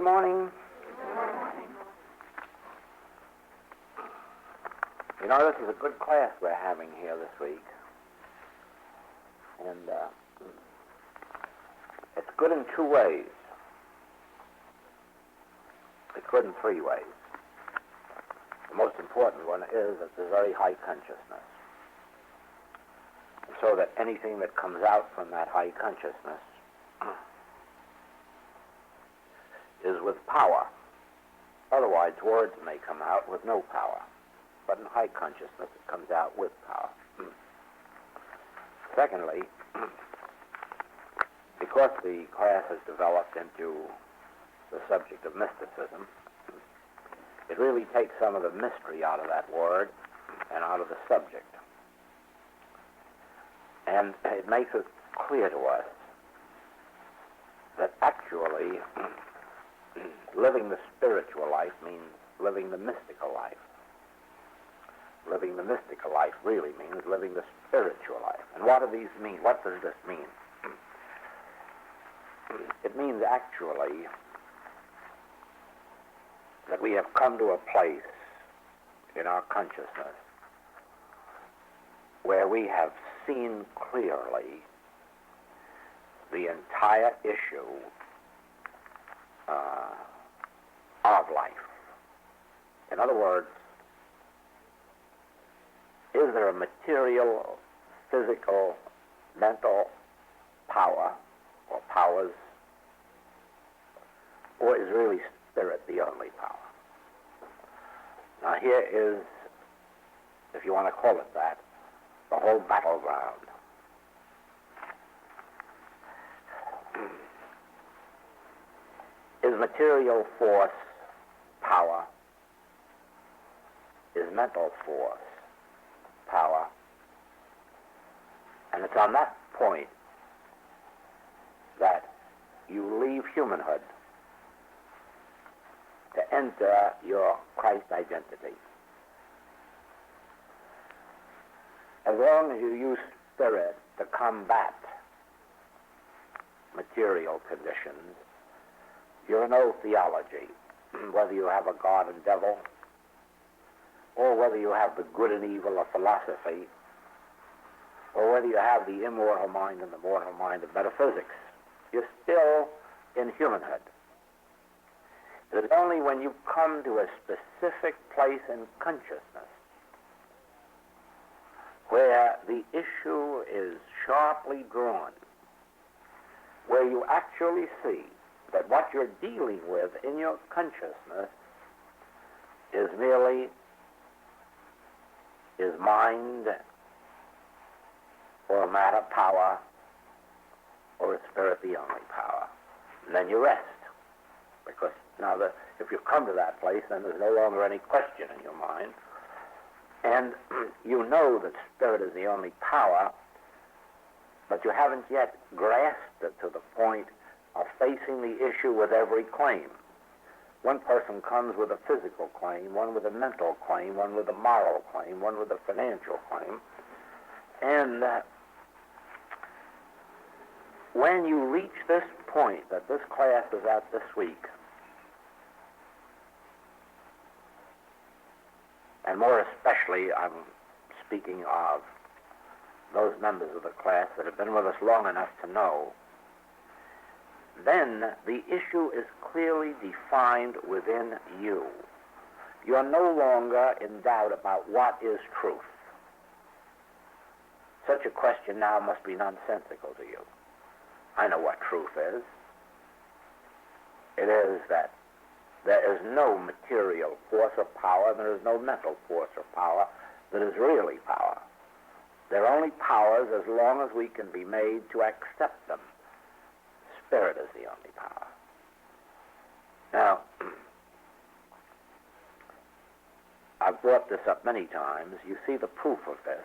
morning. Good morning. You know, this is a good class we're having here this week. And it's good in two ways. It's good in three ways. The most important one is that there's very high consciousness. And so that anything that comes out from that high consciousness is with power. Otherwise, words may come out with no power. But in high consciousness, it comes out with power. Secondly, because the class has developed into the subject of mysticism, it really takes some of the mystery out of that word and out of the subject. And it makes it clear to us that actually living the spiritual life means living the mystical life. Living the mystical life really means living the spiritual life. And what do these mean? What does this mean? It means actually that we have come to a place in our consciousness where we have seen clearly the entire issue of life. In other words, is there a material, physical, mental power or powers, or is really spirit the only power? Now here is, if you want to call it that, the whole battleground. Is material force power? Is mental force power? And it's on that point that you leave humanhood to enter your Christ identity. As long as you use spirit to combat material conditions, you're no theology, whether you have a God and devil, or whether you have the good and evil of philosophy, or whether you have the immortal mind and the mortal mind of metaphysics. You're still in humanhood. It is only when you come to a specific place in consciousness where the issue is sharply drawn, where you actually see that what you're dealing with in your consciousness is merely, is mind or matter power, or is spirit the only power? And then you rest. Because now if you come to that place, then there's no longer any question in your mind. And you know that spirit is the only power, but you haven't yet grasped it to the point of facing the issue with every claim. One person comes with a physical claim, one with a mental claim, one with a moral claim, one with a financial claim. And when you reach this point that this class is at this week, and more especially I'm speaking of those members of the class that have been with us long enough to know, then the issue is clearly defined within you. You're no longer in doubt about what is truth. Such a question now must be nonsensical to you. I know what truth is. It is that there is no material force or power, and there is no mental force or power that is really power. They're only powers as long as we can be made to accept them. Spirit is the only power. Now, I've brought this up many times. You see the proof of this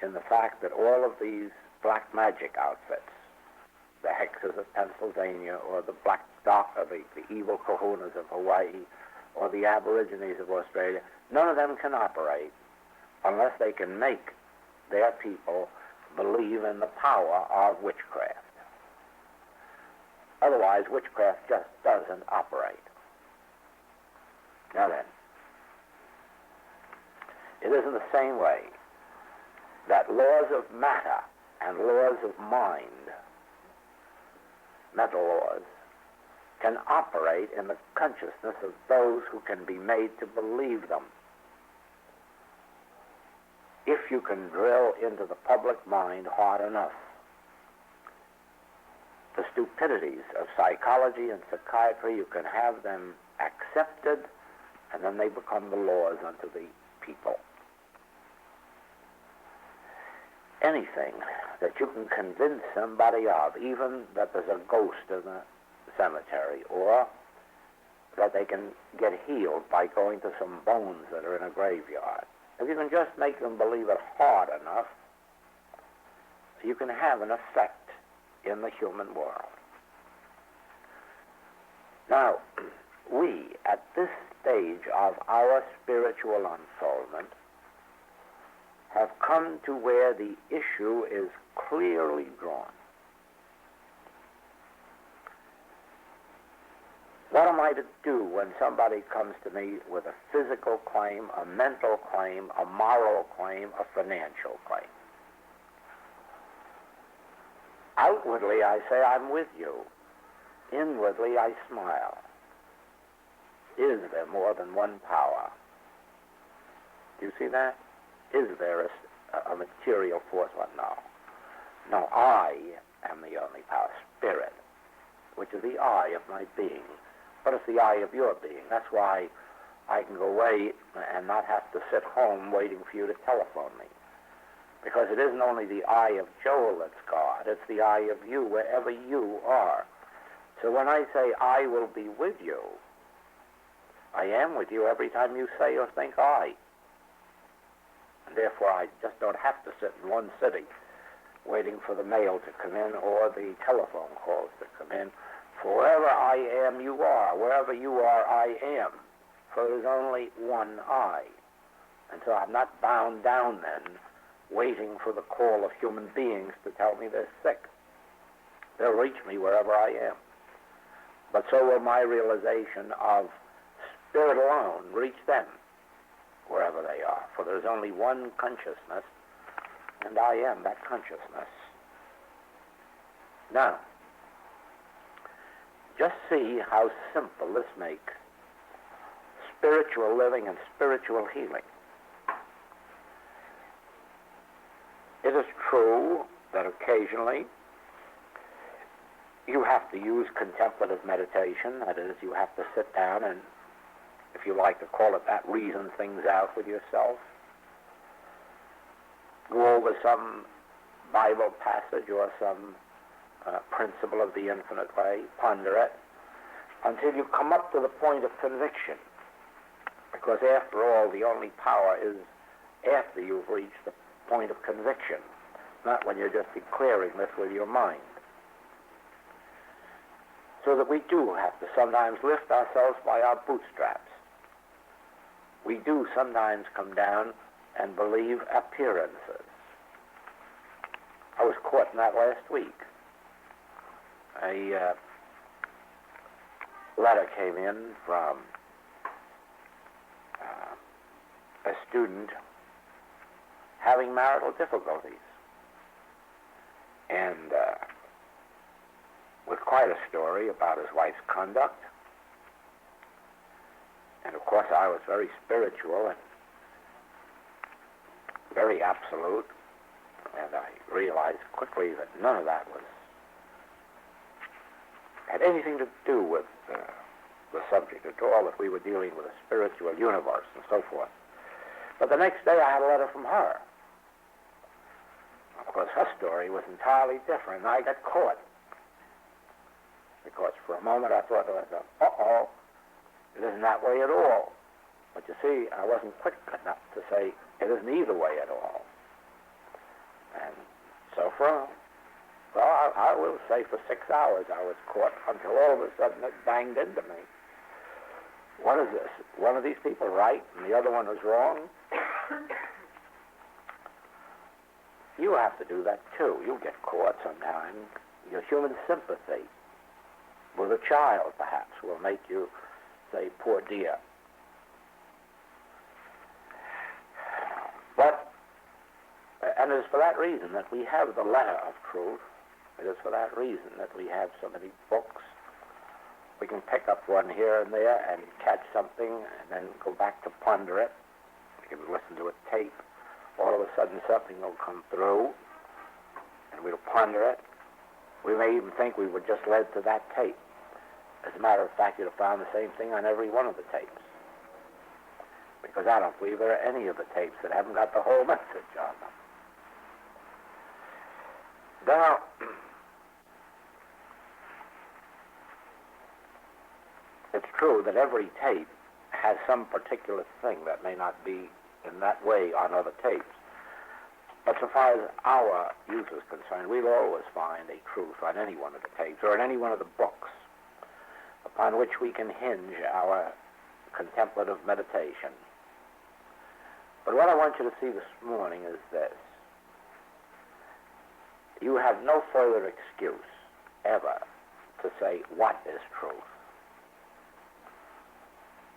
in the fact that all of these black magic outfits, the hexes of Pennsylvania, or the black the evil kahunas of Hawaii, or the aborigines of Australia, none of them can operate unless they can make their people believe in the power of witchcraft. Otherwise, witchcraft just doesn't operate. Now then, it is in the same way that laws of matter and laws of mind, mental laws, can operate in the consciousness of those who can be made to believe them. If you can drill into the public mind hard enough, the stupidities of psychology and psychiatry, you can have them accepted, and then they become the laws unto the people. Anything that you can convince somebody of, even that there's a ghost in the cemetery, or that they can get healed by going to some bones that are in a graveyard, if you can just make them believe it hard enough, you can have an effect in the human world. Now, we, at this stage of our spiritual unfoldment, have come to where the issue is clearly drawn. What am I to do when somebody comes to me with a physical claim, a mental claim, a moral claim, a financial claim? Outwardly, I say, I'm with you. Inwardly, I smile. Is there more than one power? Do you see that? Is there a material force? Well, no. No, I am the only power, spirit, which is the I of my being. But it's the I of your being. That's why I can go away and not have to sit home waiting for you to telephone me. Because it isn't only the I of Joel that's God, it's the I of you, wherever you are. So when I say I will be with you, I am with you every time you say or think I. And therefore I just don't have to sit in one city waiting for the mail to come in or the telephone calls to come in. For wherever I am, you are. Wherever you are, I am. For there's only one I. And so I'm not bound down then, waiting for the call of human beings to tell me they're sick. They'll reach me wherever I am. But so will my realization of spirit alone reach them wherever they are. For there's only one consciousness, and I am that consciousness. Now, just see how simple this makes spiritual living and spiritual healing. It is true that occasionally you have to use contemplative meditation. That is, you have to sit down and, if you like to call it that, reason things out with yourself. Go over some Bible passage or some principle of the infinite way, ponder it, until you come up to the point of conviction. Because after all, the only power is after you've reached the point of conviction, not when you're just declaring this with your mind. So that we do have to sometimes lift ourselves by our bootstraps. We do sometimes come down and believe appearances. I was caught in that last week. A letter came in from a student having marital difficulties, and with quite a story about his wife's conduct. And of course I was very spiritual and very absolute, and I realized quickly that none of that had anything to do with the subject at all, that we were dealing with a spiritual universe and so forth. But the next day I had a letter from her. Of course, her story was entirely different, and I got caught. Because for a moment I thought, uh-oh, it isn't that way at all. But you see, I wasn't quick enough to say it isn't either way at all. And so I will say for 6 hours I was caught until all of a sudden it banged into me. What is this? One of these people right and the other one is wrong? You have to do that too. You'll get caught sometimes. Your human sympathy with a child, perhaps, will make you say, poor dear. But, and it is for that reason that we have the letter of truth. It is for that reason that we have so many books. We can pick up one here and there and catch something and then go back to ponder it. We can listen to a tape. All of a sudden something will come through and we'll ponder it. We may even think we were just led to that tape. As a matter of fact, you'll find the same thing on every one of the tapes. Because I don't believe there are any of the tapes that haven't got the whole message on them. Now, it's true that every tape has some particular thing that may not be in that way on other tapes. But so far as our use is concerned, we'll always find a truth on any one of the tapes or in any one of the books upon which we can hinge our contemplative meditation. But what I want you to see this morning is this. You have no further excuse ever to say, what is truth?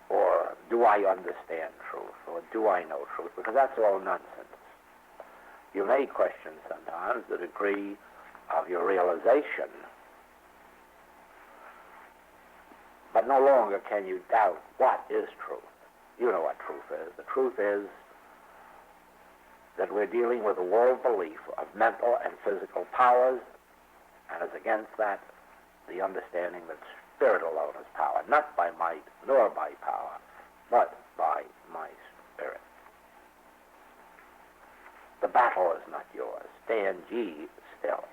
Or do I understand truth? Or do I know truth? Because that's all nonsense. You may question sometimes the degree of your realization, but no longer can you doubt what is truth. You know what truth is. The truth is that we're dealing with a world belief of mental and physical powers, and as against that, the understanding that spirit alone is power, not by might nor by power, but by my spirit. The battle is not yours. Stand ye still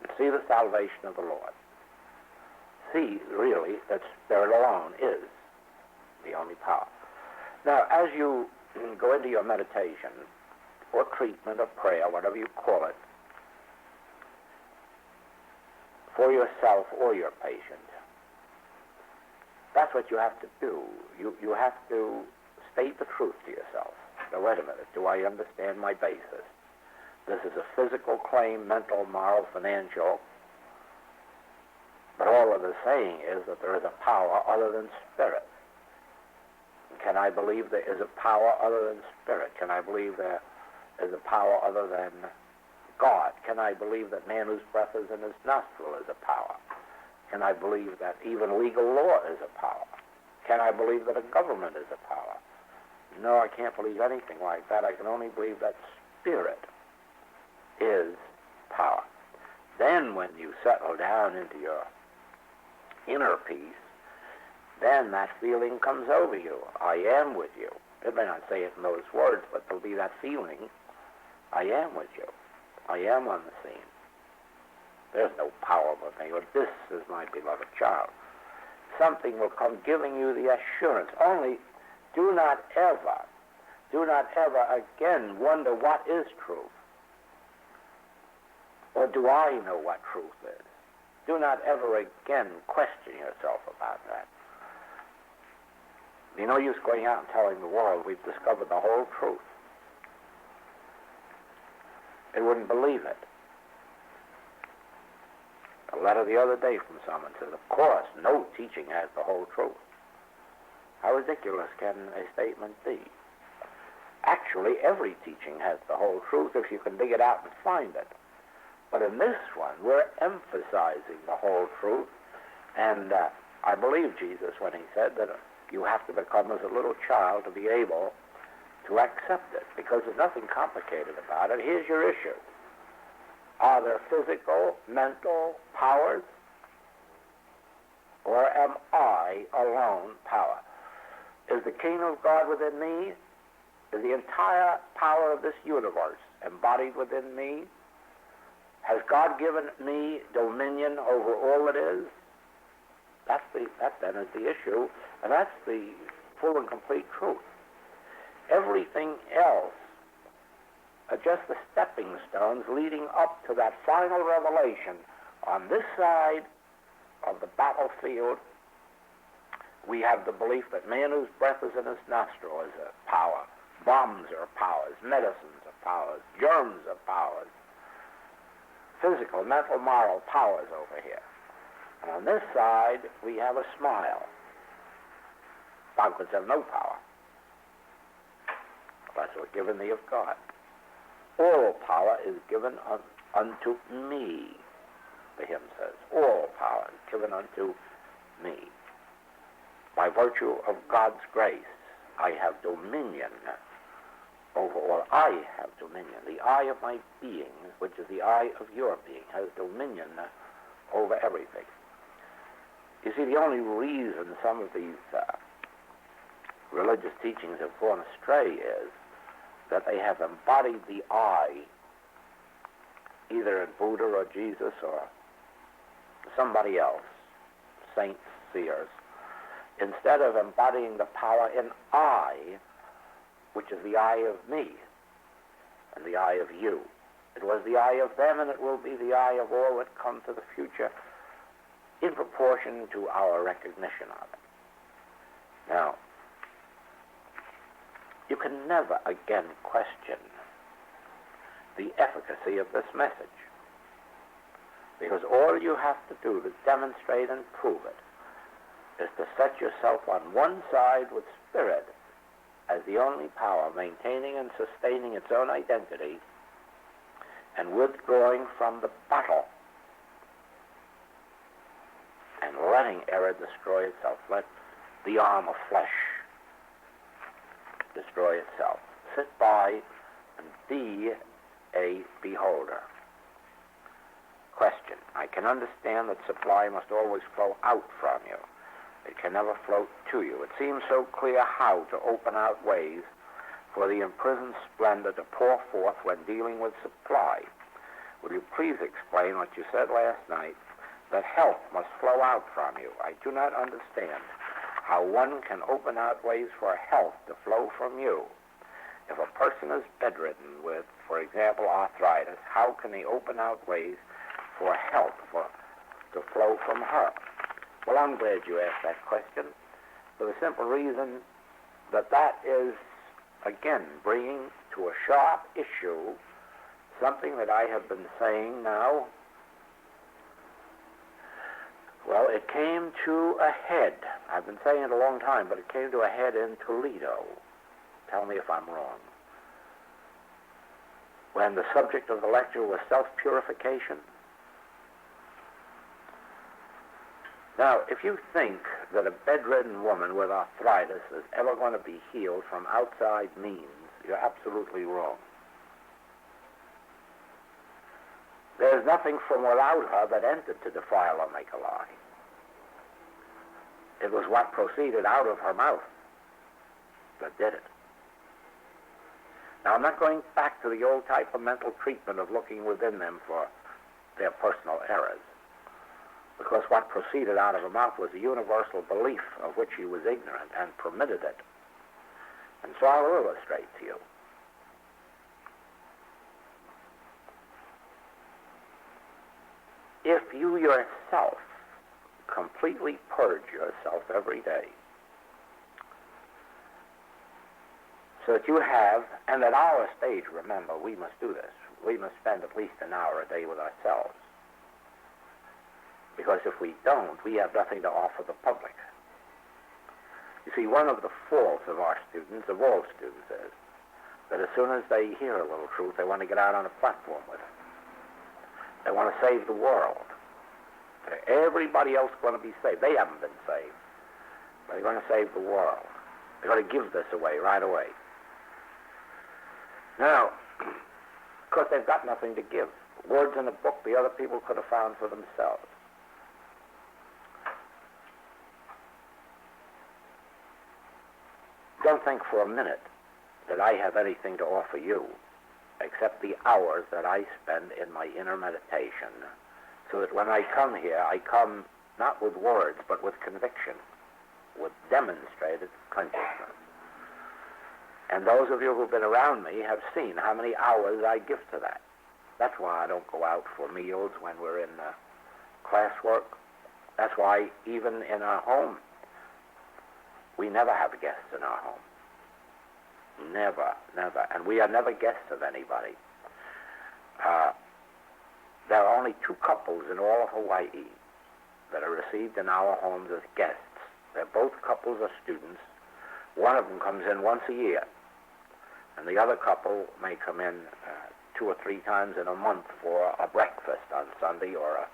and see the salvation of the Lord. See, really, that spirit alone is the only power. Now, as you go into your meditation or treatment or prayer, whatever you call it, for yourself or your patient, that's what you have to do. You have to state the truth to yourself. Now, wait a minute. Do I understand my basis? This is a physical claim, mental, moral, financial. But all of the saying is that there is a power other than spirit. Can I believe there is a power other than spirit? Can I believe there is a power other than God? Can I believe that man whose breath is in his nostril is a power? Can I believe that even legal law is a power? Can I believe that a government is a power? No, I can't believe anything like that. I can only believe that spirit is power. Then when you settle down into your inner peace, then that feeling comes over you. I am with you. It may not say it in those words, but there'll be that feeling. I am with you. I am on the scene. There's no power but me, but this is my beloved child. Something will come giving you the assurance. Only do not ever again wonder what is truth. Or do I know what truth is? Do not ever again question yourself about that. You no use going out and telling the world we've discovered the whole truth. They wouldn't believe it. A letter the other day from someone says, of course, no teaching has the whole truth. How ridiculous can a statement be? Actually, every teaching has the whole truth if you can dig it out and find it. But in this one, we're emphasizing the whole truth. And I believe Jesus when he said that you have to become as a little child to be able to accept it, because there's nothing complicated about it. Here's your issue. Are there physical, mental powers? Or am I alone power? Is the kingdom of God within me? Is the entire power of this universe embodied within me? Has God given me dominion over all it is? That then is the issue, and that's the full and complete truth. Everything else are just the stepping stones leading up to that final revelation. On this side of the battlefield, we have the belief that man whose breath is in his nostril is a power. Bombs are powers. Medicines are powers. Germs are powers. Physical, mental, moral powers over here. And on this side, we have a smile. Banquets have no power. That's what given thee of God. All power is given unto me, the hymn says. All power is given unto me. By virtue of God's grace, I have dominion over all. I have dominion. The eye of my being, which is the eye of your being, has dominion over everything. You see, the only reason some of these religious teachings have gone astray is that they have embodied the I, either in Buddha or Jesus or somebody else, saints, seers, instead of embodying the power in I, which is the I of me and the I of you. It was the I of them, and it will be the I of all that come to the future in proportion to our recognition of it. Now, you can never again question the efficacy of this message, because all you have to do to demonstrate and prove it is to set yourself on one side with spirit as the only power maintaining and sustaining its own identity and withdrawing from the battle and letting error destroy itself. Let the arm of flesh destroy itself. Sit by and be a beholder. Question. I can understand that supply must always flow out from you. It can never flow to you. It seems so clear how to open out ways for the imprisoned splendor to pour forth when dealing with supply. Will you please explain what you said last night, that health must flow out from you? I do not understand how one can open out ways for health to flow from you. If a person is bedridden with, for example, arthritis, how can he open out ways for health to flow from her? Well, I'm glad you asked that question, for the simple reason that that is, again, bringing to a sharp issue something that I have been saying now. Well, it came to a head. I've been saying it a long time, but it came to a head in Toledo. Tell me if I'm wrong. When the subject of the lecture was self-purification. Now, if you think that a bedridden woman with arthritis is ever going to be healed from outside means, you're absolutely wrong. There's nothing from without her that entered to defile or make a lie. It was what proceeded out of her mouth that did it. Now, I'm not going back to the old type of mental treatment of looking within them for their personal errors, because what proceeded out of her mouth was a universal belief of which she was ignorant and permitted it. And so I'll illustrate to you. If you yourself completely purge yourself every day, so that you have, and at our stage, remember, we must do this. We must spend at least an hour a day with ourselves. Because if we don't, we have nothing to offer the public. You see, one of the faults of our students, of all students, is that as soon as they hear a little truth, they want to get out on a platform with it. They want to save the world. Everybody else is going to be saved. They haven't been saved. But they're going to save the world. They're going to give this away right away. Now, of course, they've got nothing to give. Words in a book the other people could have found for themselves. Don't think for a minute that I have anything to offer you except the hours that I spend in my inner meditation, so that when I come here, I come not with words, but with conviction, with demonstrated consciousness. And those of you who've been around me have seen how many hours I give to that. That's why I don't go out for meals when we're in classwork. That's why even in our home, we never have guests in our home. Never, never. And we are never guests of anybody. There are only 2 couples in all of Hawaii that are received in our homes as guests. They're both couples of students. One of them comes in once a year, and the other couple may come in 2 or 3 times in a month for a breakfast on Sunday or a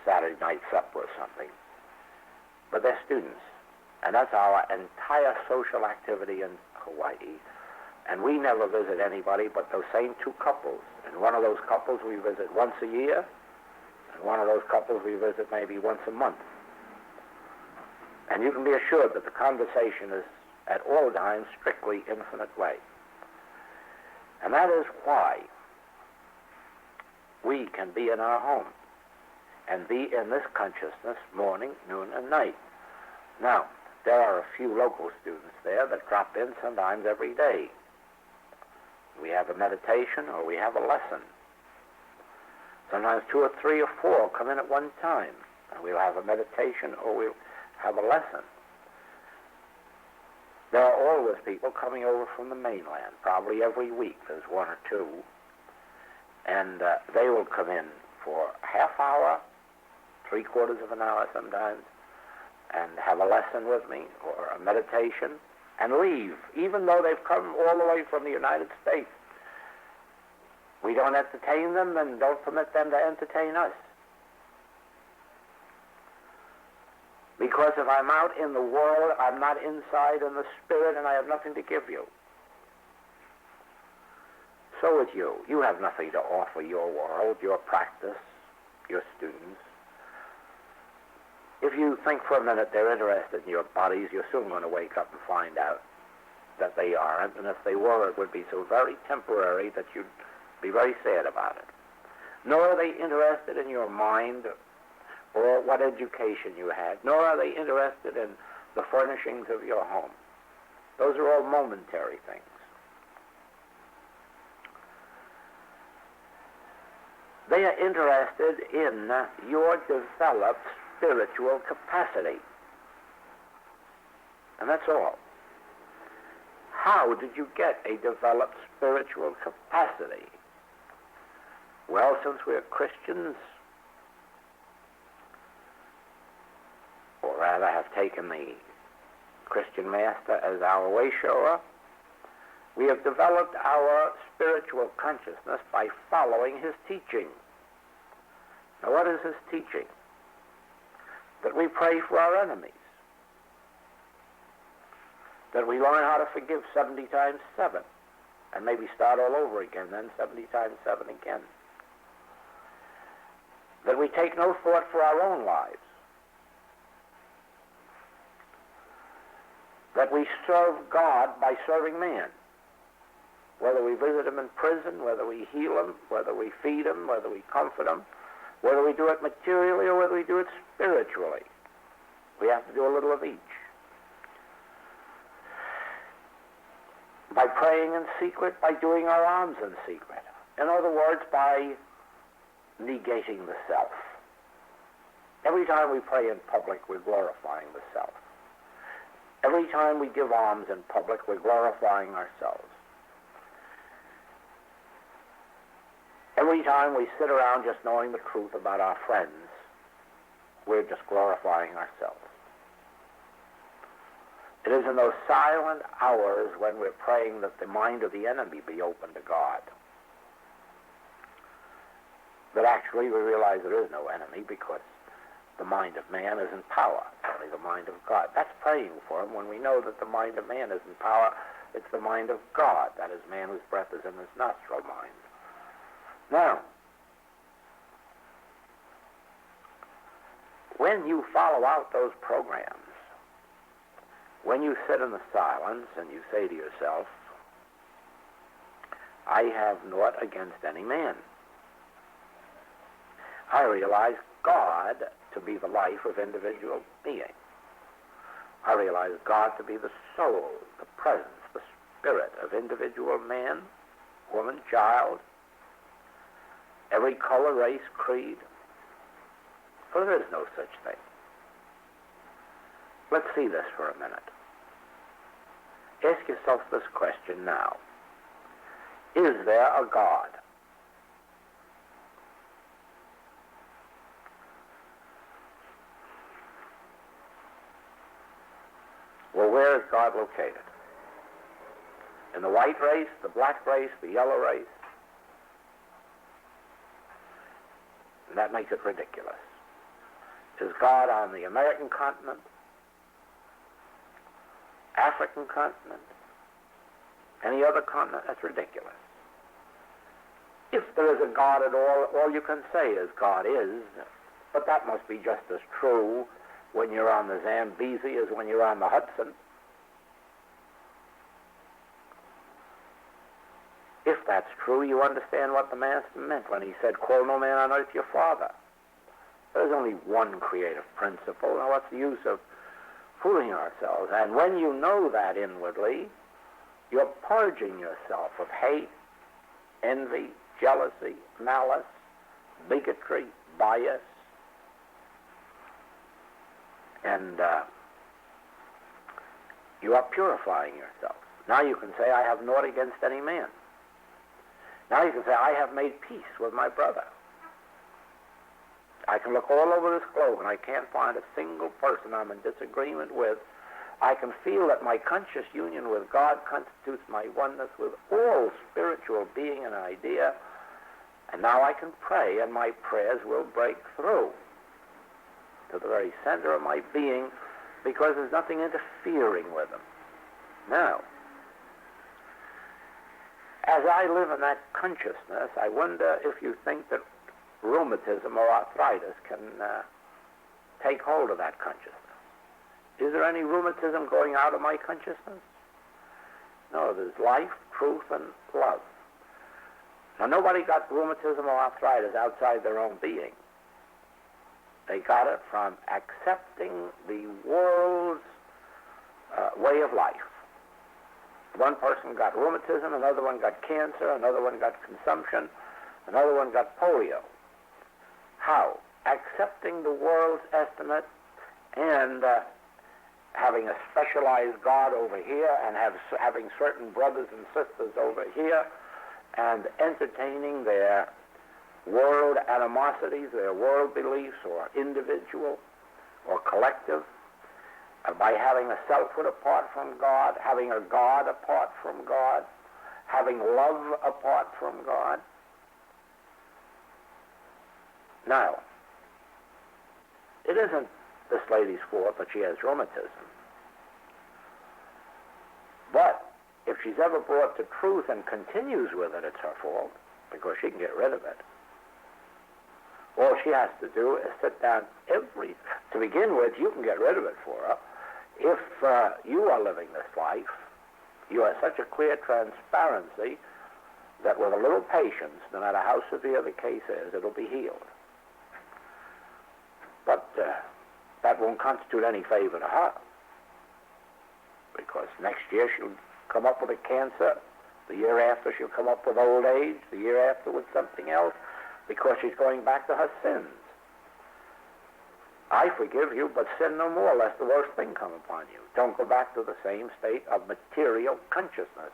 Saturday night supper or something. But they're students, and that's our entire social activity in Hawaii. And we never visit anybody but those same 2 couples. And one of those couples we visit once a year, and one of those couples we visit maybe once a month. And you can be assured that the conversation is at all times strictly infinite way. And that is why we can be in our home and be in this consciousness morning, noon, and night. Now, there are a few local students there that drop in sometimes every day. We have a meditation or we have a lesson. Sometimes 2 or 3 or 4 come in at one time, and we'll have a meditation or we'll have a lesson. There are always people coming over from the mainland. Probably every week there's 1 or 2. And they will come in for a half hour, 3/4 of an hour sometimes, and have a lesson with me or a meditation and leave, even though they've come all the way from the United States. We don't entertain them and don't permit them to entertain us. Because if I'm out in the world, I'm not inside in the spirit, and I have nothing to give you. So with you. You have nothing to offer your world, your practice, your students. If you think for a minute they're interested in your bodies, you're soon going to wake up and find out that they aren't, and if they were, it would be so very temporary that you'd be very sad about it. Nor are they interested in your mind or what education you had, nor are they interested in the furnishings of your home. Those are all momentary things. They are interested in your developed spiritual capacity. And that's all. How did you get a developed spiritual capacity? Well, since we're Christians, or rather have taken the Christian Master as our way shower, we have developed our spiritual consciousness by following his teaching. Now, what is his teaching? That we pray for our enemies. That we learn how to forgive 70 times 7, and maybe start all over again, then 70 times 7 again. That we take no thought for our own lives. That we serve God by serving man. Whether we visit him in prison, whether we heal him, whether we feed him, whether we comfort him, whether we do it materially or whether we do it spiritually. We have to do a little of each. By praying in secret, by doing our alms in secret. In other words, by negating the self. Every time we pray in public, we're glorifying the self. Every time we give alms in public, we're glorifying ourselves. Every time we sit around just knowing the truth about our friends, we're just glorifying ourselves. It is in those silent hours when we're praying that the mind of the enemy be open to God that actually we realize there is no enemy, because the mind of man is in power. It's only the mind of God. That's praying for him when we know that the mind of man is in power. It's the mind of God. That is man whose breath is in his nostril mind. Now, when you follow out those programs, when you sit in the silence and you say to yourself, I have naught against any man. I realize God to be the life of individual being. I realize God to be the soul, the presence, the spirit of individual man, woman, child, every color, race, creed. For there is no such thing. Let's see this for a minute. Ask yourself this question now. Is there a God? God located? In the white race, the black race, the yellow race? And that makes it ridiculous. Is God on the American continent? African continent? Any other continent? That's ridiculous. If there is a God at all you can say is God is, but that must be just as true when you're on the Zambezi as when you're on the Hudson. If that's true, you understand what the Master meant when he said, call no man on earth your father. There's only one creative principle. Now what's the use of fooling ourselves? And when you know that inwardly, you're purging yourself of hate, envy, jealousy, malice, bigotry, bias, and you are purifying yourself. Now you can say, I have naught against any man. Now you can say, I have made peace with my brother. I can look all over this globe and I can't find a single person I'm in disagreement with. I can feel that my conscious union with God constitutes my oneness with all spiritual being and idea. And now I can pray, and my prayers will break through to the very center of my being, because there's nothing interfering with them. Now, as I live in that consciousness, I wonder if you think that rheumatism or arthritis can take hold of that consciousness. Is there any rheumatism going out of my consciousness? No, there's life, truth, and love. Now, nobody got rheumatism or arthritis outside their own being. They got it from accepting the world's way of life. One person got rheumatism, another one got cancer, another one got consumption, another one got polio. How? Accepting the world's estimate and having a specialized God over here and having certain brothers and sisters over here and entertaining their world animosities, their world beliefs, or individual or collective, by having a selfhood apart from God, having a God apart from God, having love apart from God. Now, it isn't this lady's fault that she has rheumatism. But if she's ever brought to truth and continues with it, it's her fault, because she can get rid of it. All she has to do is sit down to begin with, you can get rid of it for her. If you are living this life, you have such a clear transparency that with a little patience, no matter how severe the case is, it'll be healed. But that won't constitute any favor to her, because next year she'll come up with a cancer, the year after she'll come up with old age, the year after with something else, because she's going back to her sins. I forgive you, but sin no more, lest the worst thing come upon you. Don't go back to the same state of material consciousness.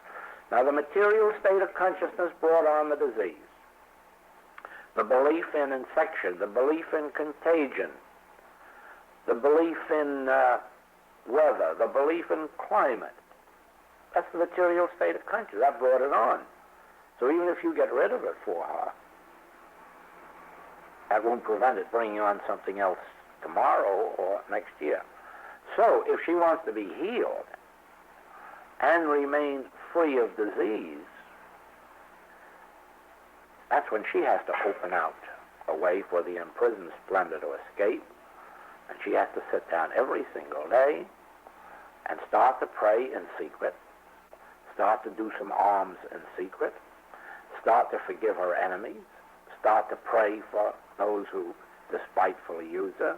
Now, the material state of consciousness brought on the disease. The belief in infection, the belief in contagion, the belief in weather, the belief in climate. That's the material state of consciousness. That brought it on. So even if you get rid of it for her, that won't prevent it bringing on something else tomorrow or next year. So if she wants to be healed and remain free of disease, that's when she has to open out a way for the imprisoned splendor to escape, and she has to sit down every single day and start to pray in secret, start to do some alms in secret, start to forgive her enemies, start to pray for those who despitefully use her,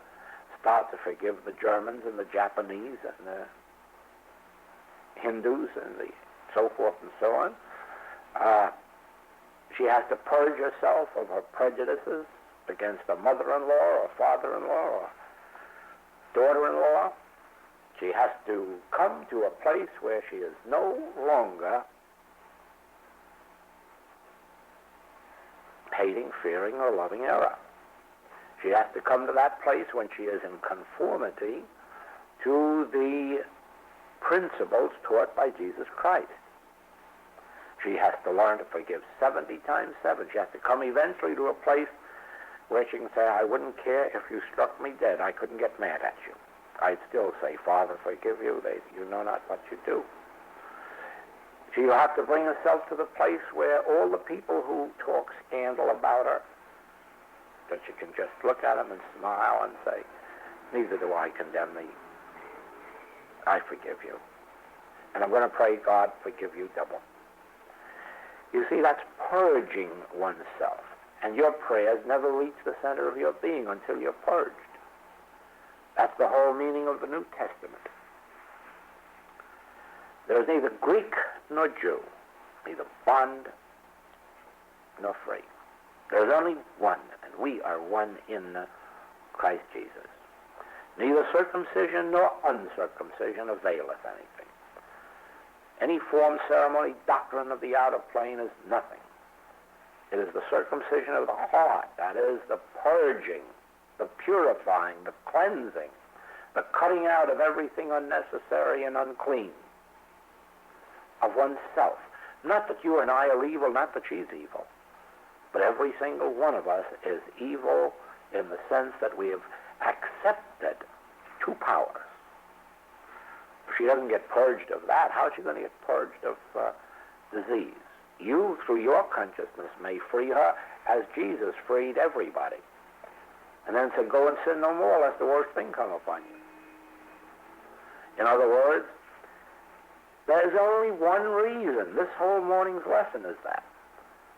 start to forgive the Germans and the Japanese and the Hindus and the so forth and so on. She has to purge herself of her prejudices against a mother-in-law or father-in-law or daughter-in-law. She has to come to a place where she is no longer hating, fearing, or loving error. She has to come to that place when she is in conformity to the principles taught by Jesus Christ. She has to learn to forgive 70 times 7. She has to come eventually to a place where she can say, I wouldn't care if you struck me dead. I couldn't get mad at you. I'd still say, Father, forgive you. You know not what you do. She'll have to bring herself to the place where all the people who talk scandal about her, that she can just look at them and smile and say, neither do I condemn thee. I forgive you. And I'm going to pray, God, forgive you double. You see, that's purging oneself. And your prayers never reach the center of your being until you're purged. That's the whole meaning of the New Testament. There is neither Greek nor Jew, neither bond nor free. There's only one, and we are one in Christ Jesus. Neither circumcision nor uncircumcision availeth anything. Any form, ceremony, doctrine of the outer plane is nothing. It is the circumcision of the heart, that is, the purging, the purifying, the cleansing, the cutting out of everything unnecessary and unclean of oneself. Not that you and I are evil, not that she's evil, but every single one of us is evil in the sense that we have accepted two powers. If she doesn't get purged of that, how is she going to get purged of disease? You, through your consciousness, may free her as Jesus freed everybody. And then said, go and sin no more, lest the worst thing come upon you. In other words, there's only one reason. This whole morning's lesson is that.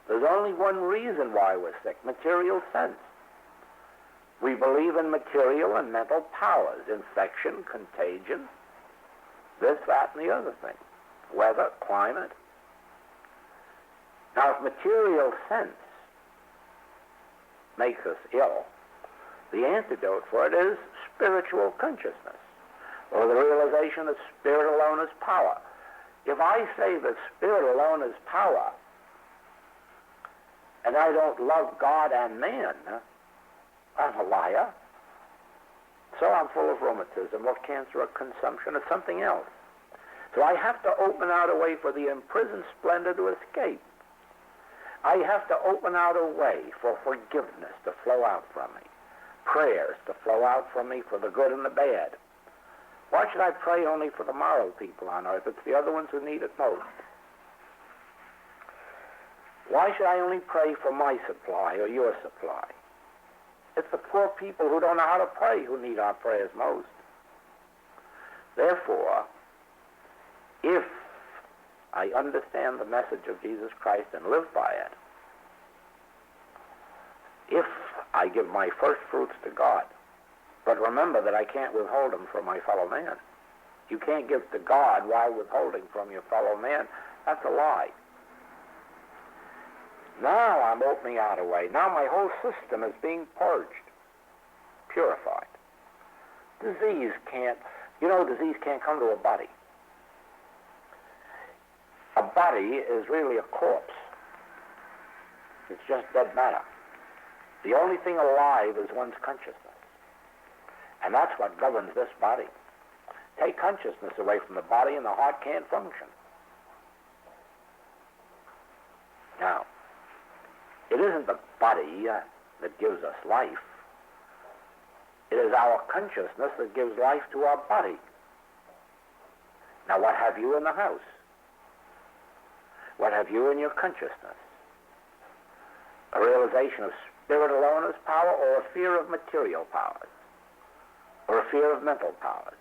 There's only one reason why we're sick, material sense. We believe in material and mental powers, infection, contagion, this, that, and the other thing, weather, climate. Now, if material sense makes us ill, the antidote for it is spiritual consciousness, or the realization that spirit alone is power. If I say that spirit alone is power, and I don't love God and man, I'm a liar. So I'm full of rheumatism or cancer or consumption or something else. So I have to open out a way for the imprisoned splendor to escape. I have to open out a way for forgiveness to flow out from me, prayers to flow out from me for the good and the bad. Why should I pray only for the moral people on earth? It's the other ones who need it most. Why should I only pray for my supply or your supply? It's the poor people who don't know how to pray who need our prayers most. Therefore, if I understand the message of Jesus Christ and live by it, if I give my first fruits to God, but remember that I can't withhold them from my fellow man. You can't give to God while withholding from your fellow man. That's a lie. Now I'm opening out a way. Now my whole system is being purged, purified. Disease can't come to a body. A body is really a corpse. It's just dead matter. The only thing alive is one's consciousness. And that's what governs this body. Take consciousness away from the body and the heart can't function. Now, it isn't the body that gives us life. It is our consciousness that gives life to our body. Now, what have you in the house? What have you in your consciousness? A realization of spirit alone as power, or a fear of material powers, or a fear of mental powers,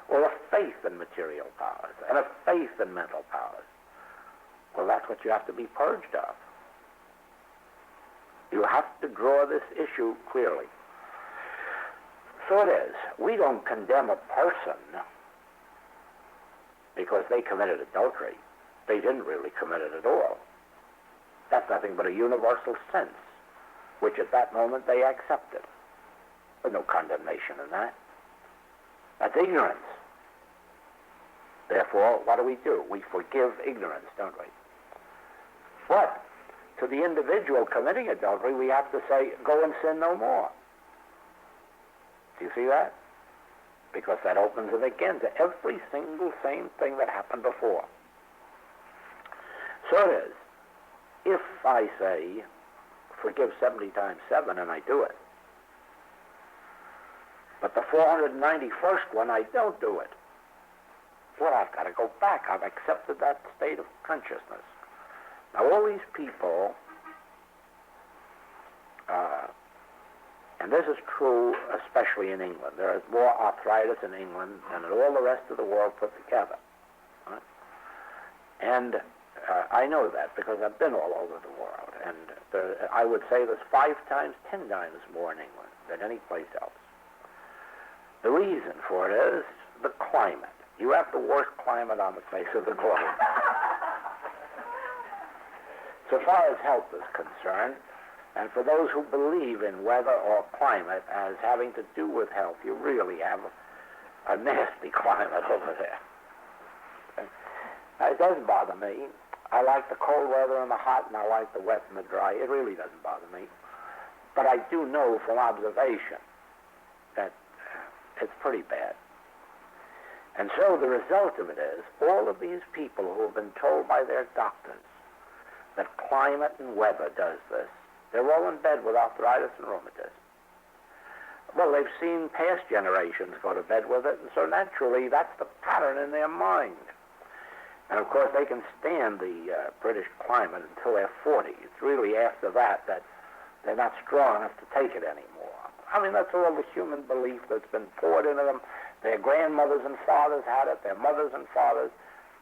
or a faith in material powers, and a faith in mental powers? Well, that's what you have to be purged of. You have to draw this issue clearly. So it is. We don't condemn a person because they committed adultery. They didn't really commit it at all. That's nothing but a universal sense, which at that moment they accepted. There's no condemnation in that. That's ignorance. Therefore, what do? We forgive ignorance, don't we? But to the individual committing adultery, we have to say, go and sin no more. Do you see that? because that opens it again to every single same thing that happened before. So it is. If I say, forgive 70 times 7, and I do it, but the 491st one, I don't do it, well, I've got to go back. I've accepted that state of consciousness. Now, all these people, and this is true especially in England. There is more arthritis in England than in all the rest of the world put together. Right? And I know that because I've been all over the world. And I would say there's 5 times, 10 times more in England than any place else. The reason for it is the climate. You have the worst climate on the face of the globe. So far as health is concerned, and for those who believe in weather or climate as having to do with health, you really have a nasty climate over there. Now, it doesn't bother me. I like the cold weather and the hot, and I like the wet and the dry. It really doesn't bother me. But I do know from observation that it's pretty bad. And so the result of it is, all of these people who have been told by their doctors that climate and weather does this, they're all in bed with arthritis and rheumatism. Well, they've seen past generations go to bed with it, and so naturally that's the pattern in their mind. And of course they can stand the British climate until they're 40. It's really after that that they're not strong enough to take it anymore. I mean, that's all the human belief that's been poured into them. Their grandmothers and fathers had it, their mothers and fathers.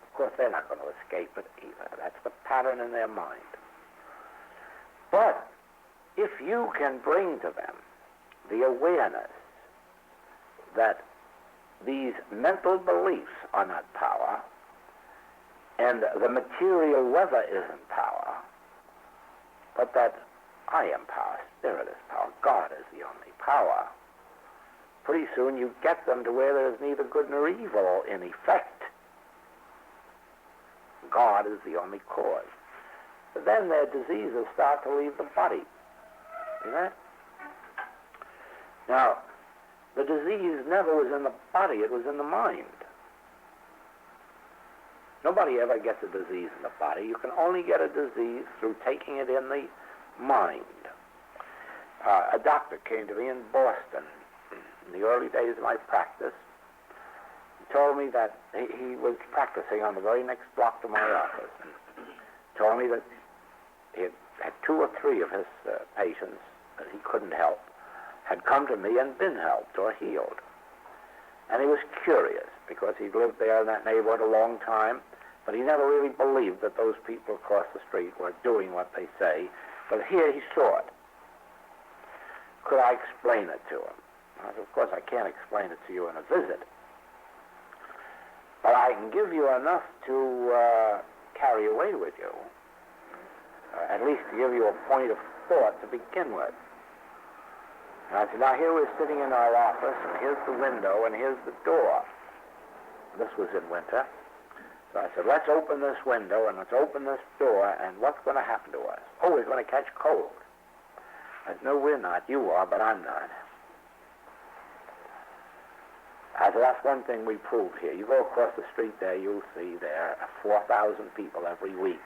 Of course, they're not going to escape it either. That's the pattern in their mind. But if you can bring to them the awareness that these mental beliefs are not power, and the material weather isn't power, but that I am power, Spirit is power, God is the only power, pretty soon you get them to where there is neither good nor evil in effect. God is the only cause. But then their diseases start to leave the body. See that? Now, the disease never was in the body, it was in the mind. Nobody ever gets a disease in the body. You can only get a disease through taking it in the mind. A doctor came to me in Boston in the early days of my practice. He told me that he was practicing on the very next block to my office, and told me that he had 2 or 3 of his patients that he couldn't help had come to me and been helped or healed. And he was curious because he'd lived there in that neighborhood a long time, but he never really believed that those people across the street were doing what they say. But here he saw it. Could I explain it to him? I said, of course I can't explain it to you in a visit, but I can give you enough to carry away with you, at least to give you a point of thought to begin with. And I said, now here we're sitting in our office, and here's the window, and here's the door. This was in winter. So I said, let's open this window, and let's open this door, and what's going to happen to us? Oh, we're going to catch cold. I said, no, we're not. You are, but I'm not. I said, that's one thing we proved here. You go across the street there, you'll see there are 4,000 people every week,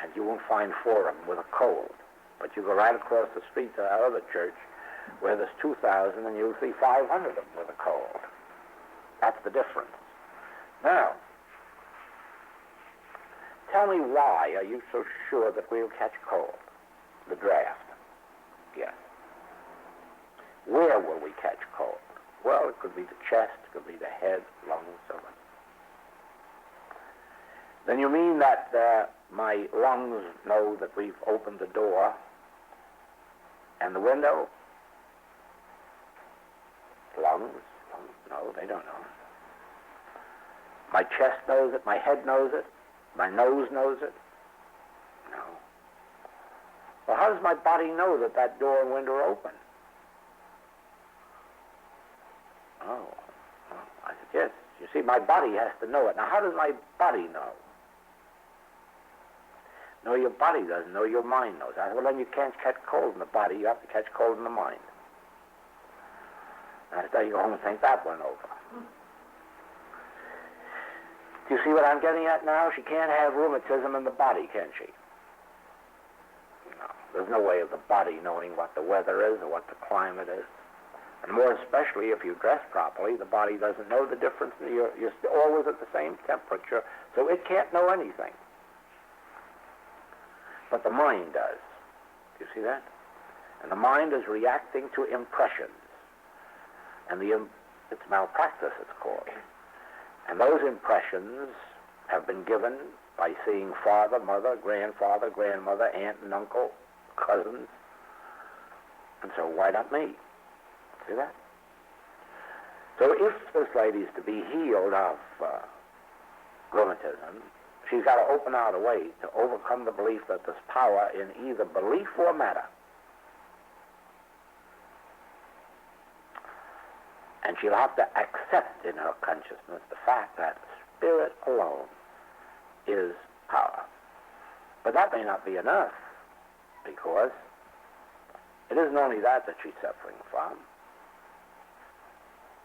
and you won't find 4 of them with a cold. But you go right across the street to that other church where there's 2,000, and you'll see 500 of them with a cold. That's the difference. Now, tell me, why are you so sure that we'll catch cold? The draft. Yes. Where will we catch cold? Well, it could be the chest, it could be the head, lungs, so on. Then you mean that my lungs know that we've opened the door and the window? Lungs? No, they don't know. My chest knows it, my head knows it, my nose knows it? No. Well, how does my body know that that door and window are open? Oh, well, I said, yes. You see, my body has to know it. Now, how does my body know? No, your body doesn't know, your mind knows. I said, well, then you can't catch cold in the body, you have to catch cold in the mind. And I said, you go home and think that one over. Do you see what I'm getting at now? She can't have rheumatism in the body, can she? No. There's no way of the body knowing what the weather is or what the climate is. And more especially if you dress properly, the body doesn't know the difference. You're always at the same temperature, so it can't know anything. But the mind does. Do you see that? And the mind is reacting to impressions. And it's malpractice, it's called. And those impressions have been given by seeing father, mother, grandfather, grandmother, aunt and uncle, cousins. And so why not me? See that? So if this lady is to be healed of rheumatism, she's got to open out a way to overcome the belief that there's power in either belief or matter. And she'll have to accept in her consciousness the fact that spirit alone is power. But that may not be enough, because it isn't only that she's suffering from.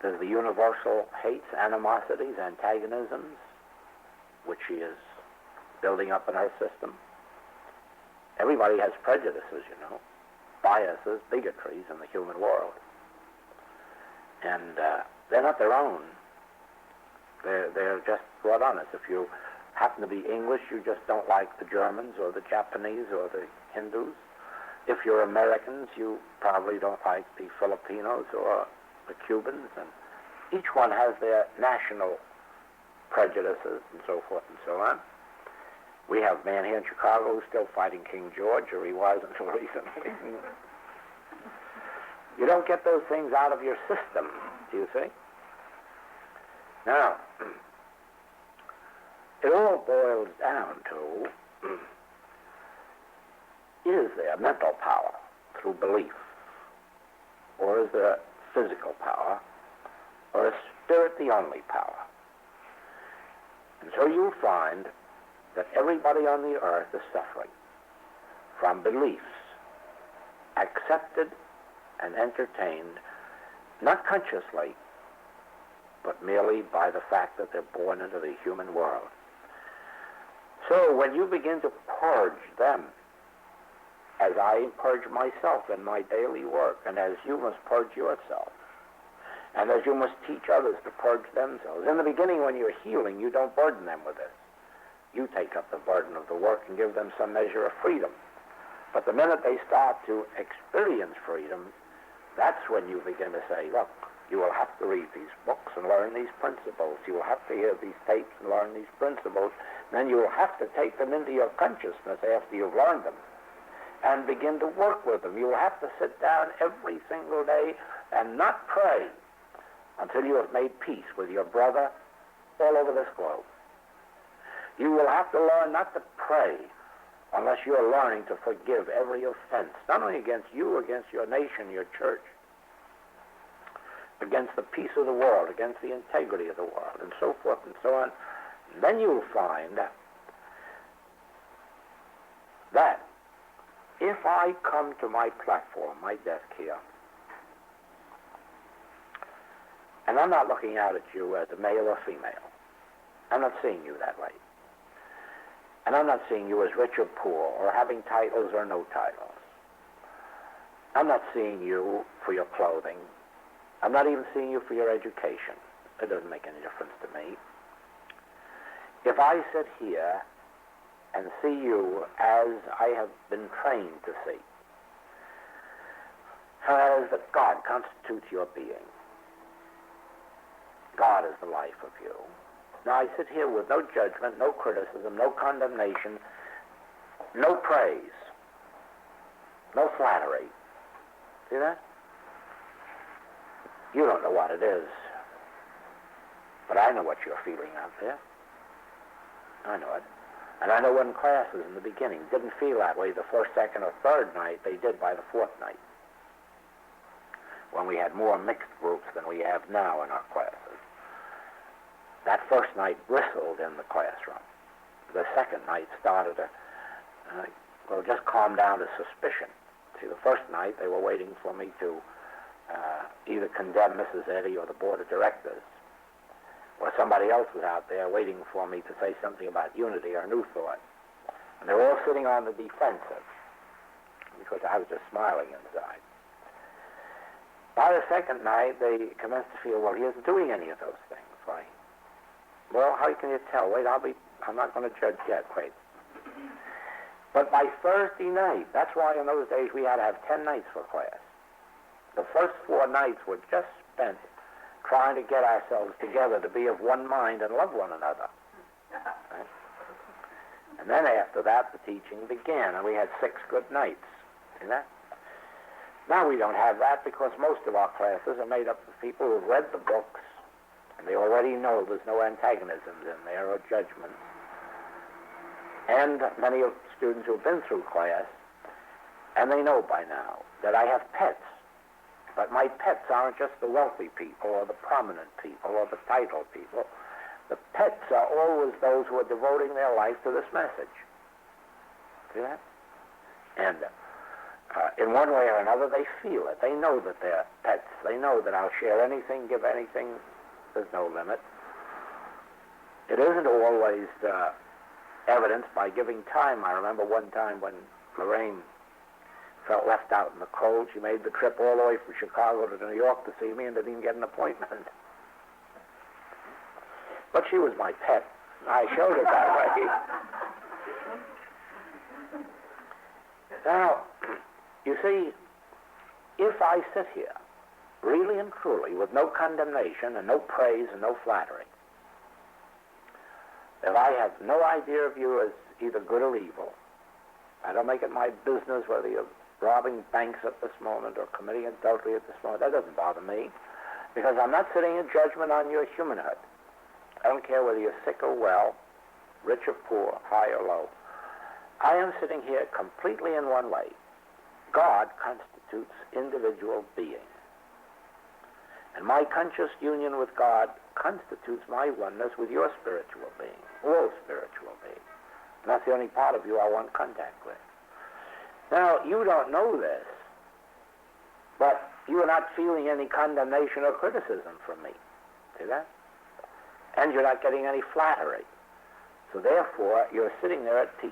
There's the universal hates, animosities, antagonisms, which she is building up in her system. Everybody has prejudices, you know, biases, bigotries in the human world. And they're not their own. They're just brought on us. If you happen to be English, you just don't like the Germans or the Japanese or the Hindus. If you're Americans, you probably don't like the Filipinos or the Cubans. And each one has their national prejudices and so forth and so on. We have a man here in Chicago who's still fighting King George, or he was until recently. You don't get those things out of your system, do you see? Now, it all boils down to, is there mental power through belief? Or is there physical power? Or is spirit the only power? And so you'll find that everybody on the earth is suffering from beliefs accepted and entertained, not consciously, but merely by the fact that they're born into the human world. So when you begin to purge them, as I purge myself in my daily work, and as you must purge yourself, and as you must teach others to purge themselves. In the beginning, when you're healing, you don't burden them with this. You take up the burden of the work and give them some measure of freedom. But the minute they start to experience freedom, that's when you begin to say, look, you will have to read these books and learn these principles. You will have to hear these tapes and learn these principles. Then you will have to take them into your consciousness after you've learned them and begin to work with them. You will have to sit down every single day and not pray until you have made peace with your brother all over this globe. You will have to learn not to pray unless you're learning to forgive every offense, not only against you, against your nation, your church, against the peace of the world, against the integrity of the world, and so forth and so on. And then you'll find that if I come to my platform, my desk here, and I'm not looking out at you as a male or female, I'm not seeing you that way. And I'm not seeing you as rich or poor, or having titles or no titles. I'm not seeing you for your clothing. I'm not even seeing you for your education. It doesn't make any difference to me. If I sit here and see you as I have been trained to see, as that God constitutes your being. God is the life of you. Now I sit here with no judgment, no criticism, no condemnation, no praise, no flattery. See that? You don't know what it is, but I know what you're feeling out there. I know it. And I know when classes in the beginning didn't feel that way the first, second, or third night, they did by the fourth night, when we had more mixed groups than we have now in our classes. That first night bristled in the classroom. The second night started to, just calm down to suspicion. See, the first night they were waiting for me to either condemn Mrs. Eddy or the board of directors. or somebody else was out there waiting for me to say something about unity or new thought. And they were all sitting on the defensive because I was just smiling inside. By the second night, they commenced to feel, well, he isn't doing any of those things. Why? Well, how can you tell? Wait, I'm not going to judge yet. Wait. But by Thursday night, that's why in those days we had to have 10 nights for class. The first 4 nights were just spent trying to get ourselves together to be of one mind and love one another. Right? And then after that, the teaching began, and we had 6 good nights. See that? Now we don't have that because most of our classes are made up of people who have read the books, and they already know there's no antagonisms in there or judgments. And many of students who have been through class, and they know by now that I have pets. But my pets aren't just the wealthy people or the prominent people or the titled people. The pets are always those who are devoting their life to this message. See that? And in one way or another, they feel it. They know that they're pets. They know that I'll share anything, give anything. There's no limit. It isn't always evidenced by giving time. I remember one time when Lorraine felt left out in the cold. She made the trip all the way from Chicago to New York to see me and didn't even get an appointment. But she was my pet. I showed it that way. Now, you see, if I sit here, really and truly, with no condemnation and no praise and no flattery, if I have no idea of you as either good or evil, I don't make it my business whether you're robbing banks at this moment or committing adultery at this moment. That doesn't bother me, because I'm not sitting in judgment on your humanhood. I don't care whether you're sick or well, rich or poor, high or low. I am sitting here completely in one way. God constitutes individual being. And my conscious union with God constitutes my oneness with your spiritual being, all spiritual beings. And that's the only part of you I want contact with. Now, you don't know this, but you are not feeling any condemnation or criticism from me. See that? And you're not getting any flattery. So therefore, you're sitting there at peace.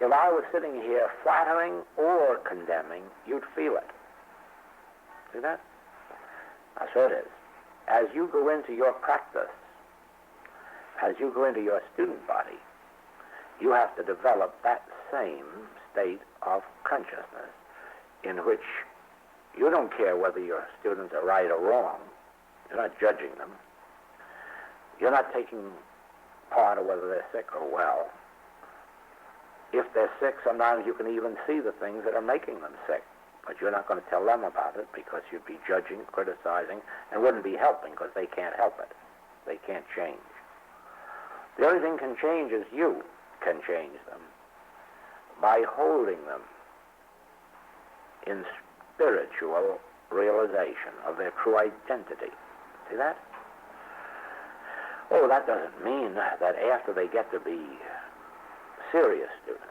If I was sitting here flattering or condemning, you'd feel it. See that? Now, so it is. As you go into your practice, as you go into your student body, you have to develop that same state of consciousness in which you don't care whether your students are right or wrong. You're not judging them. You're not taking part of whether they're sick or well. If they're sick, sometimes you can even see the things that are making them sick, but you're not going to tell them about it because you'd be judging, criticizing, and wouldn't be helping because they can't help it. They can't change. The only thing can change is you can change them by holding them in spiritual realization of their true identity. See that? Oh, that doesn't mean that after they get to be serious students,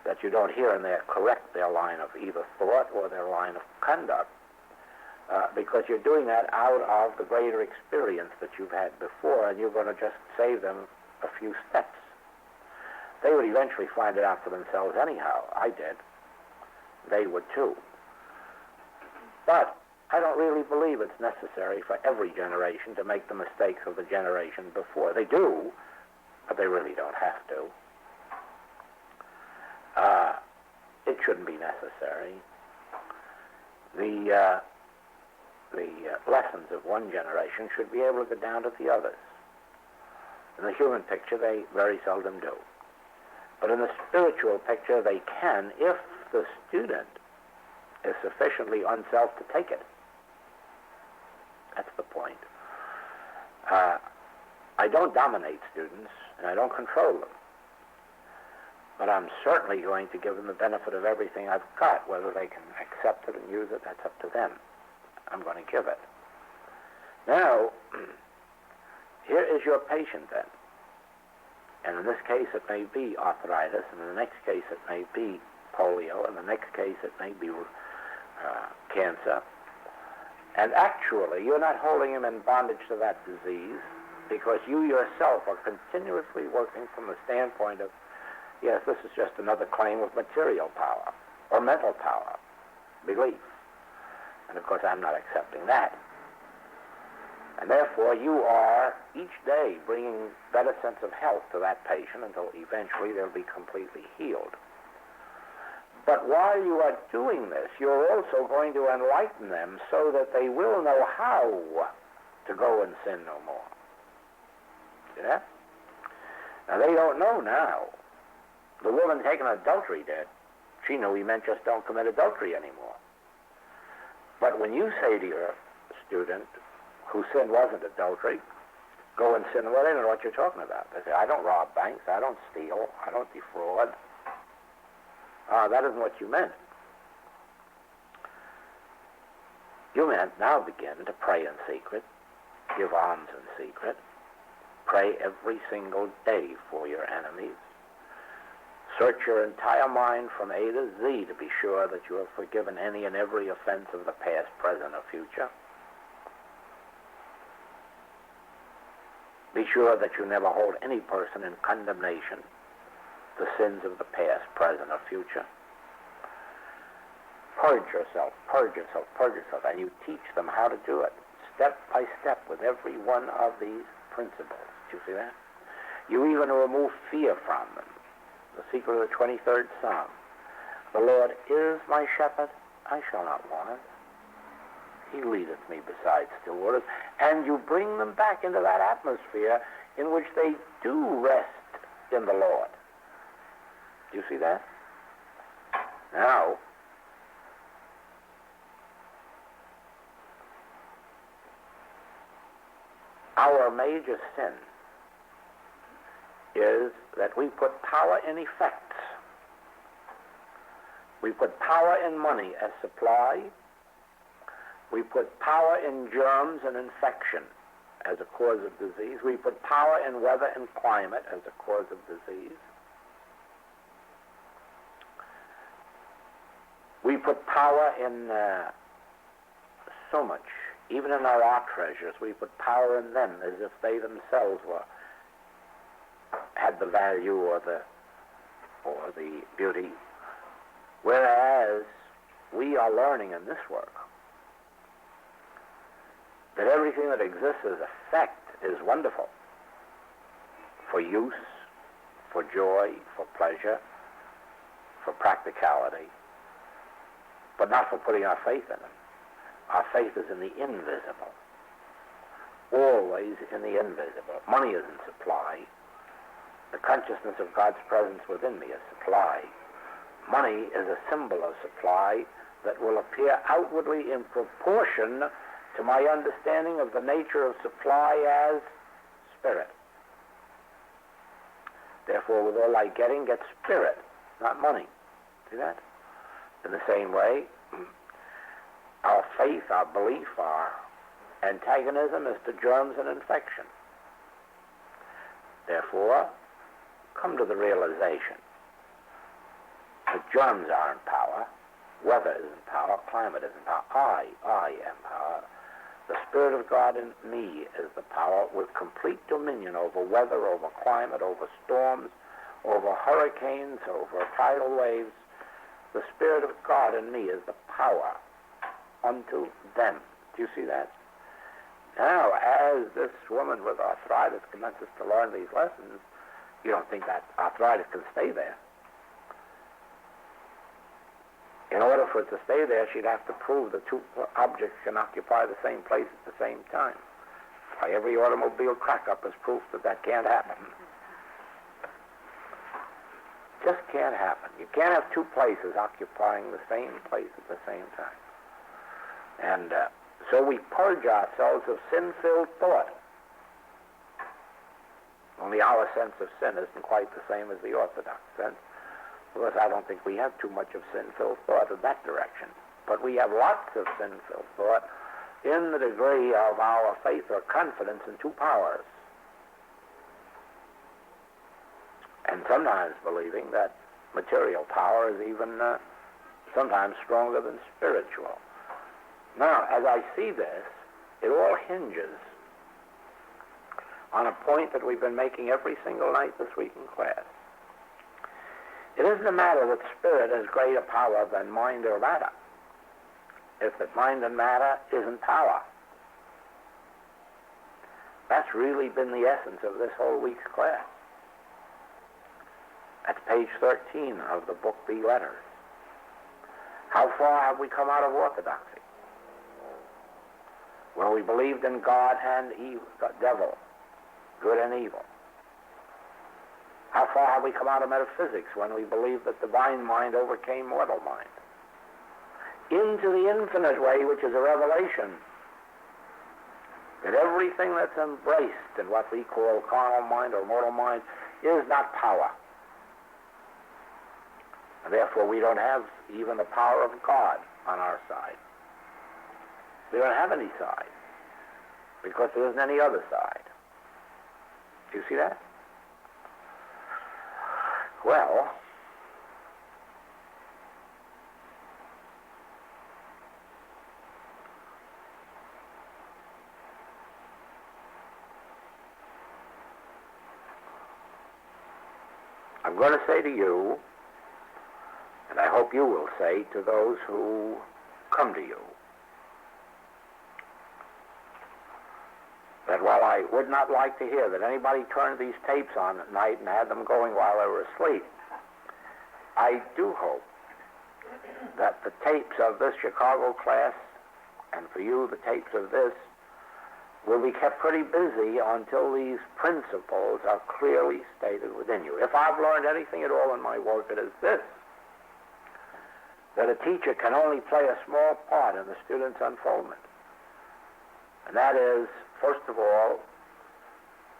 that you don't here and there correct their line of either thought or their line of conduct, because you're doing that out of the greater experience that you've had before, and you're going to just save them a few steps. They would eventually find it out for themselves anyhow. I did. They would too. But I don't really believe it's necessary for every generation to make the mistakes of the generation before. They do, but they really don't have to. It shouldn't be necessary. The lessons of one generation should be able to go down to the others. In the human picture, they very seldom do. But in the spiritual picture, they can if the student is sufficiently unself to take it. That's the point. I don't dominate students, and I don't control them. But I'm certainly going to give them the benefit of everything I've got. Whether they can accept it and use it, that's up to them. I'm going to give it. Now, here is your patient then. And in this case, it may be arthritis, and in the next case, it may be polio, and in the next case, it may be cancer. And actually, you're not holding him in bondage to that disease, because you yourself are continuously working from the standpoint of, yes, this is just another claim of material power or mental power, belief. And of course, I'm not accepting that. And therefore, you are each day bringing better sense of health to that patient until eventually they'll be completely healed. But while you are doing this, you're also going to enlighten them so that they will know how to go and sin no more. See that? Now, they don't know now. The woman taking adultery did. She knew he meant just don't commit adultery anymore. But when you say to your student, whose sin wasn't adultery, go and sin, well, they don't know what you're talking about. They say, I don't rob banks, I don't steal, I don't defraud. That isn't what you meant. You meant now begin to pray in secret, give alms in secret, pray every single day for your enemies. Search your entire mind from A to Z to be sure that you have forgiven any and every offense of the past, present, or future. Be sure that you never hold any person in condemnation the sins of the past, present, or future. Purge yourself, purge yourself, purge yourself, and you teach them how to do it, step by step, with every one of these principles. Do you see that? You even remove fear from them. The secret of the 23rd Psalm. The Lord is my shepherd, I shall not want. He leadeth me beside still waters. And you bring them back into that atmosphere in which they do rest in the Lord. Do you see that? Now, our major sin is that we put power in effects. We put power in money as supply. We put power in germs and infection as a cause of disease. We put power in weather and climate as a cause of disease. We put power in so much. Even in our art treasures, we put power in them as if they themselves had the value or the beauty. Whereas we are learning in this work that everything that exists as effect is wonderful for use, for joy, for pleasure, for practicality, but not for putting our faith in them. Our faith is in the invisible, always in the invisible. Money isn't supply. The consciousness of God's presence within me is supply. Money is a symbol of supply that will appear outwardly in proportion to my understanding of the nature of supply as spirit. Therefore, with all I getting, get spirit, not money. See that? In the same way, our faith, our belief, our antagonism is to germs and infection. Therefore, come to the realization that germs aren't power, weather isn't power, climate isn't power. I am power. The Spirit of God in me is the power with complete dominion over weather, over climate, over storms, over hurricanes, over tidal waves. The Spirit of God in me is the power unto them. Do you see that? Now, as this woman with arthritis commences to learn these lessons, you don't think that arthritis can stay there. In order for it to stay there, she'd have to prove that two objects can occupy the same place at the same time. Why, every automobile crack-up is proof that that can't happen. Just can't happen. You can't have two places occupying the same place at the same time. And so we purge ourselves of sin-filled thought. Only our sense of sin isn't quite the same as the Orthodox sense, because I don't think we have too much of sin-filled thought in that direction. But we have lots of sin-filled thought in the degree of our faith or confidence in two powers. And sometimes believing that material power is even sometimes stronger than spiritual. Now, as I see this, it all hinges on a point that we've been making every single night this week in class. It isn't a matter that spirit has greater power than mind or matter. If that mind and matter isn't power. That's really been the essence of this whole week's class. That's page 13 of the book Be Letters. How far have we come out of orthodoxy? Where we believed in God and evil, devil, good and evil. How far have we come out of metaphysics when we believed that divine mind overcame mortal mind? Into the infinite way, which is a revelation. That everything that's embraced in what we call carnal mind or mortal mind is not power. And therefore we don't have even the power of God on our side. We don't have any side because there isn't any other side. Do you see that? Well, I'm going to say to you, and I hope you will say to those who come to you, that while I would not like to hear that anybody turned these tapes on at night and had them going while they were asleep, I do hope that the tapes of this Chicago class, and for you the tapes of this, will be kept pretty busy until these principles are clearly stated within you. If I've learned anything at all in my work, it is this, that a teacher can only play a small part in the student's unfoldment. And that is, first of all,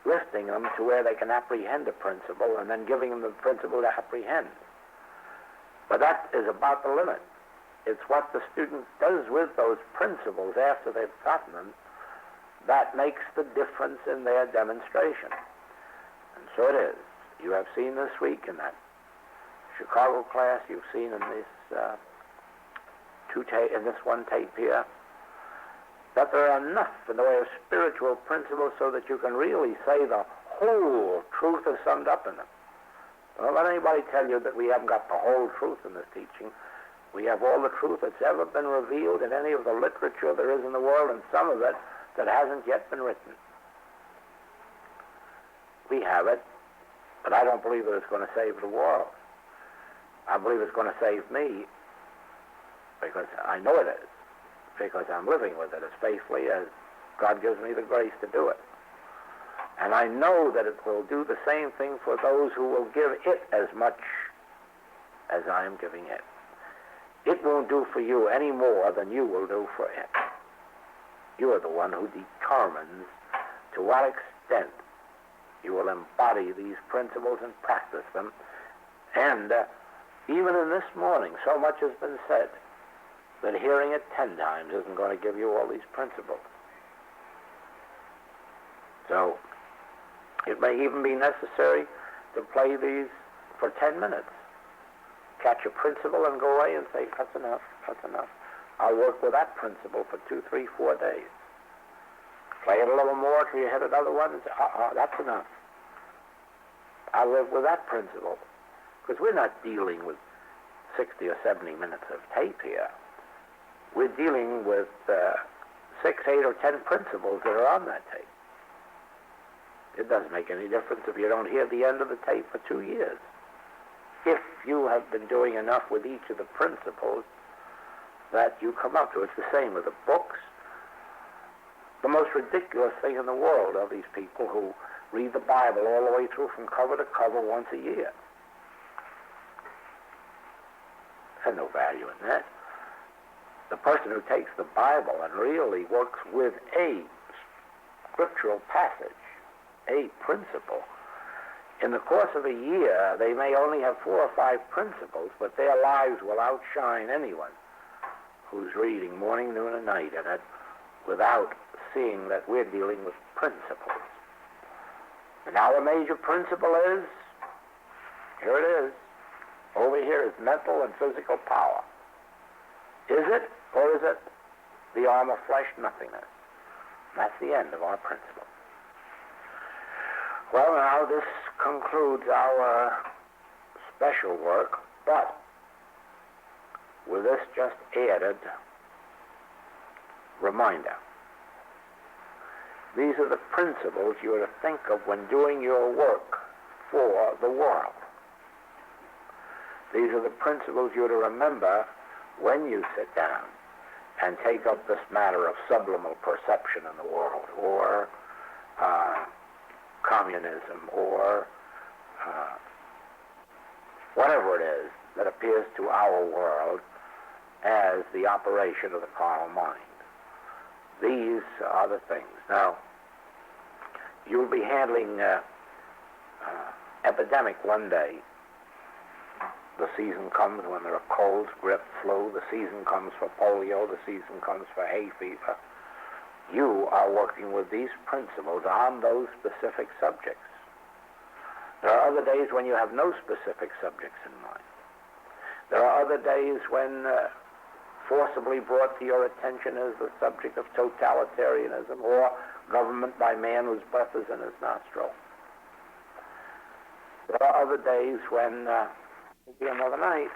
lifting them to where they can apprehend a principle and then giving them the principle to apprehend. But that is about the limit. It's what the student does with those principles after they've gotten them that makes the difference in their demonstration. And so it is. You have seen this week in that Chicago class, you've seen in this in this one tape here, that there are enough in the way of spiritual principles so that you can really say the whole truth is summed up in them. Don't let anybody tell you that we haven't got the whole truth in this teaching. We have all the truth that's ever been revealed in any of the literature there is in the world, and some of it that hasn't yet been written. We have it, but I don't believe that it's going to save the world. I believe it's going to save me, because I know it is, because I'm living with it as faithfully as God gives me the grace to do it. And I know that it will do the same thing for those who will give it as much as I am giving it. It won't do for you any more than you will do for it. You are the one who determines to what extent you will embody these principles and practice them. And even in this morning, so much has been said that hearing it 10 times isn't going to give you all these principles. So it may even be necessary to play these for 10 minutes. Catch a principle and go away and say, that's enough, that's enough. I'll work with that principle for 2, 3, 4 days. Play it a little more till you hit another one and say, that's enough. I'll live with that principle. Because we're not dealing with 60 or 70 minutes of tape here. We're dealing with 6, 8, or 10 principles that are on that tape. It doesn't make any difference if you don't hear the end of the tape for 2 years. If you have been doing enough with each of the principles that you come up to. It's the same with the books. The most ridiculous thing in the world are these people who read the Bible all the way through from cover to cover once a year. There's no value in that. The person who takes the Bible and really works with a scriptural passage, a principle, in the course of a year, they may only have 4 or 5 principles, but their lives will outshine anyone who's reading morning, noon, and night in it without seeing that we're dealing with principles. And our major principle is, here it is, over here is mental and physical power. Is it or is it the arm of flesh, nothingness. That's the end of our principle. Well, now this concludes our special work, but with this just added reminder. These are the principles you are to think of when doing your work for the world. These are the principles you're to remember when you sit down and take up this matter of subliminal perception in the world, or communism, or whatever it is that appears to our world as the operation of the carnal mind. These are the things. Now, you'll be handling epidemic one day. The season comes when there are colds, grip, flu. The season comes for polio. The season comes for hay fever. You are working with these principles on those specific subjects. There are other days when you have no specific subjects in mind. There are other days when forcibly brought to your attention is the subject of totalitarianism or government by man whose breath is in his nostril. There are other days when, it'll be another night,